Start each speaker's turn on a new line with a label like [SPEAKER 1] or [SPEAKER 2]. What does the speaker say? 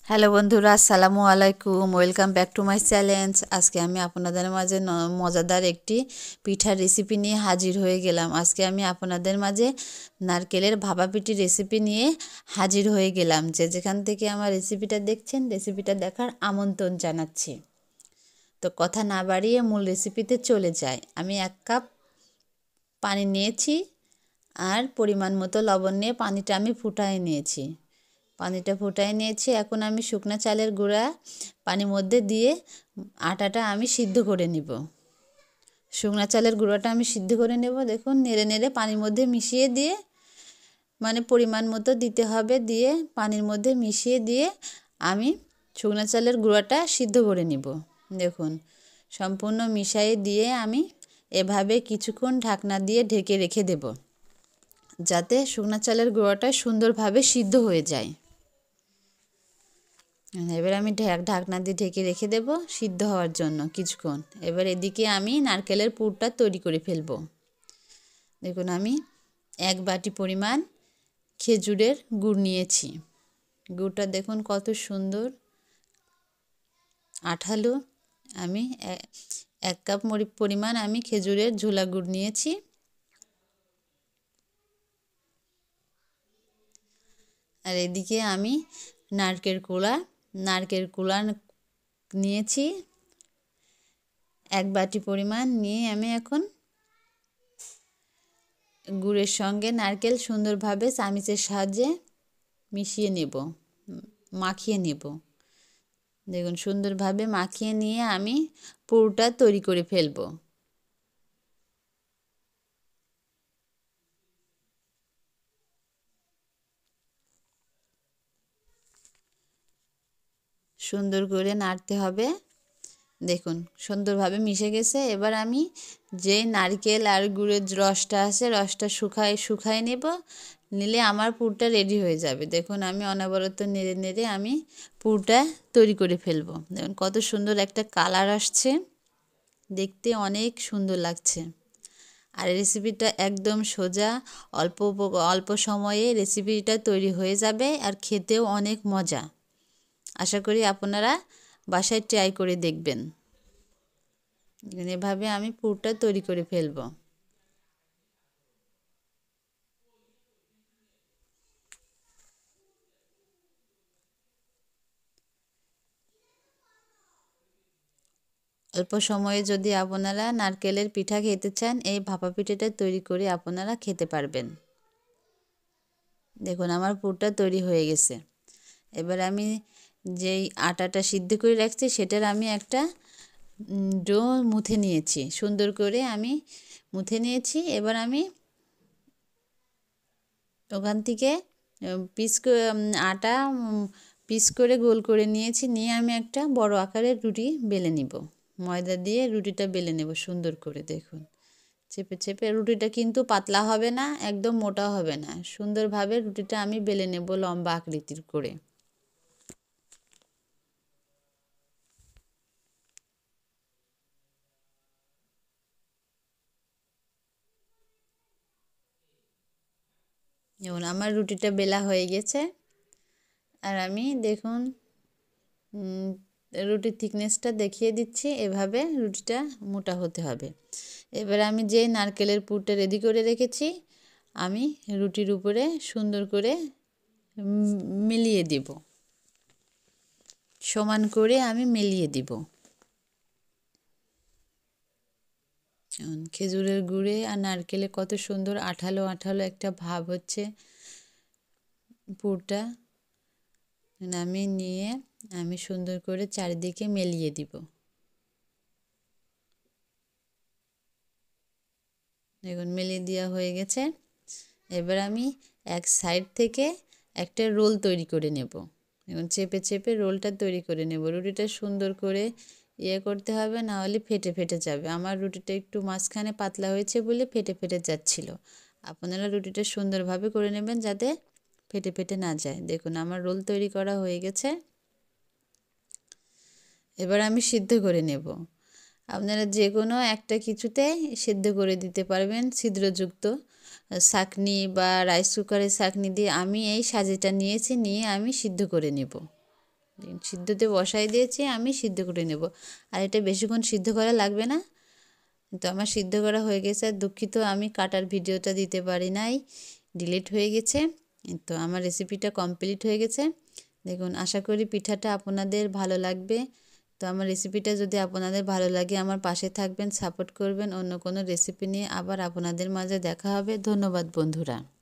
[SPEAKER 1] Hello বন্ধুরা, আসসালামু আলাইকুম। Welcome back to my challenge. আজকে আমি আপনাদের মাঝে মজাদার একটি পিঠার রেসিপি নিয়ে হাজির হয়ে গেলাম। আজকে আমি আপনাদের মাঝে নারকেলের ভাপা পিঠি রেসিপি নিয়ে হাজির হয়ে গেলাম। যে যেখান থেকে আমার রেসিপিটা দেখছেন, রেসিপিটা দেখার আমন্ত্রণ জানাচ্ছি। তো কথা না বাড়িয়ে মূল রেসিপিতে চলে যাই। আমি 1 কাপ পানি নিয়েছি আর পরিমাণ মতো লবণ নিয়ে পানিটা আমি ফুটায় নিয়েছি। পানিটা ফুটাই নিয়েছি। এখন আমি শুকনো চালের গুঁড়া পানির মধ্যে দিয়ে আটাটা আমি সিদ্ধ করে নিব। শুকনো চালের গুঁড়োটা আমি সিদ্ধ করে নেব। দেখুন, নেড়ে নেড়ে পানির মধ্যে মিশিয়ে দিয়ে, মানে পরিমাণ মতো দিতে হবে, দিয়ে পানির মধ্যে মিশিয়ে দিয়ে আমি শুকনো চালের গুঁড়োটা সিদ্ধ করে নিব। দেখুন, সম্পূর্ণ মিশিয়ে দিয়ে আমি এভাবে কিছুক্ষণ ঢাকনা দিয়ে ঢেকে রেখে দেব, যাতে শুকনো চালের গুঁড়োটা সুন্দরভাবে সিদ্ধ হয়ে যায়। এবার আমি ঢাকনা দিয়ে ঢেকে রেখে দেব সিদ্ধ হওয়ার জন্য কিছুক্ষণ। এবার এদিকে আমি নারকেলের পুরটা তৈরি করে ফেলব। দেখুন, আমি 1 বাটি পরিমাণ খেজুরের গুড় নিয়েছি। গুড়টা দেখুন কত সুন্দর আঠালো। আমি 1 কাপ পরিমাণ আমি খেজুরের ঝোলা গুড় নিয়েছি। আর এদিকে আমি নারকেল কোড়া নিয়েছি 1 বাটি পরিমাণ নিয়ে আমি এখন গুড়ের সঙ্গে নারকেল সুন্দরভাবে চামিচের সাহায্যে মিশিয়ে নেব, মাখিয়ে নেব। দেখুন, সুন্দরভাবে মাখিয়ে নিয়ে আমি পুরটা তৈরি করে ফেলব। সুন্দর করে নাড়তে হবে। দেখুন, সুন্দরভাবে মিশে গেছে। এবার আমি যে নারকেল আর গুড়ের রসটা আছে, রসটা শুকায় নেব। নিলে আমার পুরটা রেডি হয়ে যাবে। দেখুন, আমি অনবরত নেড়ে নেড়ে আমি পুরটা তৈরি করে ফেলব। দেখুন কত সুন্দর একটা কালার আসছে, দেখতে অনেক সুন্দর লাগছে। আর রেসিপিটা একদম সোজা, অল্প সময়ে রেসিপিটা তৈরি হয়ে যাবে আর খেতেও অনেক মজা। আশা করি আপনারা বাসায় ট্রাই করে দেখবেন। এভাবে আমি পুরটা তৈরি করে ফেলব। অল্প সময়ে যদি আপনারা নারকেলের পিঠা খেতে চান, এই ভাপা পিঠাটা তৈরি করে আপনারা খেতে পারবেন। দেখুন, আমার পুরটা তৈরি হয়ে গেছে। এবার আমি যেই আটাটা সিদ্ধ করে রাখছি, সেটার আমি একটা ডো মুথে নিয়েছি। সুন্দর করে আমি মুথে নিয়েছি। এবার আমি ওখান থেকে আটা পিস করে গোল করে নিয়েছি। নিয়ে আমি একটা বড় আকারের রুটি বেলে নিব। ময়দা দিয়ে রুটিটা বেলে নেব সুন্দর করে। দেখুন, চেপে চেপে, রুটিটা কিন্তু পাতলা হবে না, একদম মোটা হবে না। সুন্দরভাবে রুটিটা আমি বেলে নেব লম্বা আকৃতির করে। যেমন আমার রুটিটা বেলা হয়ে গেছে। আর আমি দেখুন রুটির থিকনেসটা দেখিয়ে দিচ্ছি। এভাবে রুটিটা মোটা হতে হবে। এবার আমি যে নারকেলের পুরটা রেডি করে রেখেছি, আমি রুটির উপরে সুন্দর করে মিলিয়ে দিব। সমান করে আমি মিলিয়ে দিব। খেজুরের গুড়ে আর নারকেলে কত সুন্দর আঠালো আঠালো একটা ভাব হচ্ছে পুরটা। আমি নিয়ে আমি সুন্দর করে চারিদিকে মিলিয়ে দিব। দেখুন, মিলিয়ে দেওয়া হয়ে গেছে। এবার আমি এক সাইড থেকে একটা রোল তৈরি করে নেব। এবং চেপে চেপে রোলটা তৈরি করে নেব। রুটিটা সুন্দর করে করতে হবে, না হলে ফেটে ফেটে যাবে। আমার রুটিটা একটু মাঝখানে পাতলা হয়েছে বলে ফেটে ফেটে যাচ্ছিল। আপনারা রুটিটা সুন্দরভাবে করে নেবেন যাতে ফেটে ফেটে না যায়। দেখুন, আমার রোল তৈরি করা হয়ে গেছে। এবার আমি সিদ্ধ করে নেব। আপনারা যে কোনো একটা কিছুতে সিদ্ধ করে দিতে পারবেন, ছিদ্রযুক্ত ছাঁকনি বা রাইস কুকারের ছাঁকনি দিয়ে। আমি এই সাজিটা নিয়েছি, নিয়ে আমি সিদ্ধ করে নেব। সিদ্ধতে বসাই দিয়েছি, আমি সিদ্ধ করে নেব। আর এটা বেশিক্ষণ সিদ্ধ করা লাগবে না। তো আমার সিদ্ধ করা হয়ে গেছে। আর দুঃখিত, আমি কাটার ভিডিওটা দিতে পারি নাই, ডিলিট হয়ে গেছে। তো আমার রেসিপিটা কমপ্লিট হয়ে গেছে। দেখুন, আশা করি পিঠাটা আপনাদের ভালো লাগবে। তো আমার রেসিপিটা যদি আপনাদের ভালো লাগে আমার পাশে থাকবেন, সাপোর্ট করবেন। অন্য কোনো রেসিপি নিয়ে আবার আপনাদের মাঝে দেখা হবে। ধন্যবাদ বন্ধুরা।